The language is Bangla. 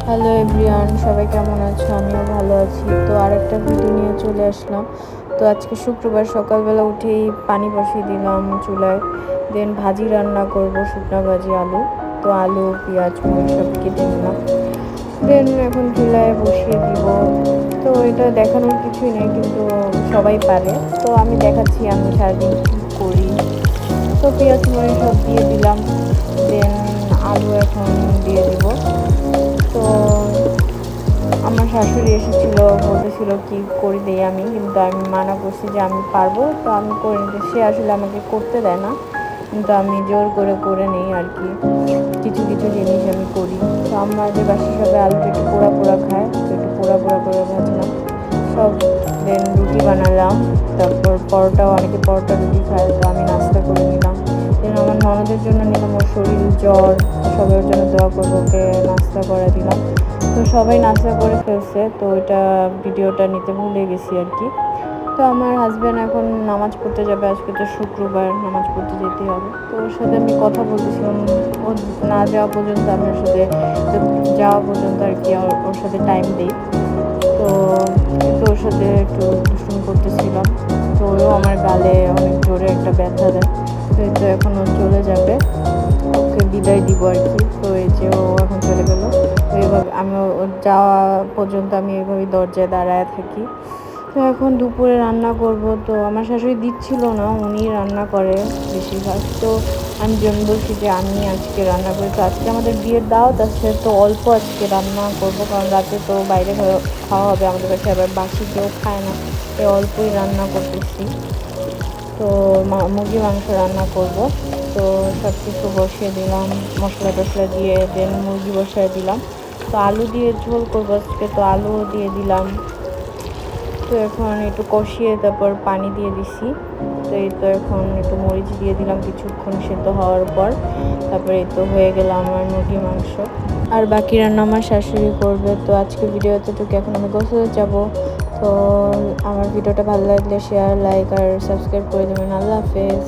হ্যালো এভরিওয়ান, সবাই কেমন আছো? আমিও ভালো আছি। তো আরেকটা ভিডিও নিয়ে চলে আসলাম। তো আজকে শুক্রবার সকালবেলা উঠেই পানি বসিয়ে দিলাম চুলায়। দেন ভাজি রান্না করব, শুকনো ভাজি আলু। তো আলু পেঁয়াজ মরিচ সব কেটে নিলাম। দেন এখন চুলায় বসিয়ে দিব। তো এটা দেখানোর কিছুই নেই, কিন্তু সবাই পারে। তো আমি দেখাচ্ছি আমি সারাদিন কী করি। তো পেঁয়াজ মরিচ সব দিয়ে দিলাম। দেন আলু এখন দিয়ে দিব। তো আমার শাশুড়ি এসেছিলো, বলতেছিল কি করে দেই আমি, কিন্তু আমি মানা করছি যে আমি পারবো, তো আমি করে নিতে। সে আসলে আমাকে করতে দেয় না, কিন্তু আমি জোর করে করে নিই আর কি। কিছু কিছু জিনিস আমি করি। তো আমাদের বাসার সবাই আলুটা একটু পোড়া পোড়া খায়, তো একটু পোড়া পোড়া করে ভাজলাম সব। দেন রুটি বানালাম, তারপর পরোটাও, অনেকে পরোটা রুটি খায়, তো আমি নাস্তা করে নিলাম। দেন আমার ননদের জন্য নিলাম, ওর শরীর জ্বর, তো সবার জন্য দোয়া করবো, ওকে নাস্তা করে দিলাম। তো সবাই নাস্তা করে ফেলছে, তো ওইটা ভিডিওটা নিতে ভুলে গেছি আর কি। তো আমার হাজব্যান্ড এখন নামাজ পড়তে যাবে, আজকে তো শুক্রবার, নামাজ পড়তে যেতেই হবে। তো ওর সাথে আমি কথা বলতেছিলাম, ও না যাওয়া পর্যন্ত আমি ওর সাথে, যাওয়া পর্যন্ত আর কি ওর সাথে টাইম দিই। তো তো ওর সাথে একটু দুষ্টুমি করতেছিলাম। তো ওও আমার গালে অনেক জোরে একটা ব্যথা দেয়। তো এই তো এখন ও চলে যাবে, ওকে বিদায় দিব আর কি। তো এই যে ও এখন চলে গেল। তো এইভাবে আমি ওর যাওয়া পর্যন্ত আমি এইভাবেই দরজায় দাঁড়ায় থাকি। তো এখন দুপুরে রান্না করব। তো আমার শাশুড়ি দিচ্ছিল না, উনি রান্না করে বেশিরভাগ। তো আমি বলছি যে আমি আজকে রান্না করি। তো আজকে আমাদের বিয়ের দাওয়াত আছে, তো অল্প আজকে রান্না করব, কারণ রাতে তো বাইরে খাওয়া হবে, আমাদের বাসায় আবার বাসি কেউ খায় না, তাই অল্পই রান্না করতেছি। তো মুরগি মাংস রান্না করব। তো সব কিছু বসিয়ে দিলাম, মশলা টশলা দিয়ে। দেন মুরগি বসিয়ে দিলাম। তো আলু দিয়ে ঝোল করবো আজকে, তো আলুও দিয়ে দিলাম। তো এখন একটু কষিয়ে তারপর পানি দিয়ে দিছি। তো এই তো এখন একটু মরিচ দিয়ে দিলাম কিছুক্ষণ সেদ্ধ হওয়ার পর। তারপরে এই তো হয়ে গেল আমার মুরগি মাংস। আর বাকি রান্না আমার শাশুড়ি করবে। তো আজকে ভিডিও এতটুকু, এখন আমি গোসলে যাব। তো আমার ভিডিওটা ভালো লাগলে শেয়ার, লাইক আর সাবস্ক্রাইব করে দেবেন। আল্লাহ হাফেজ।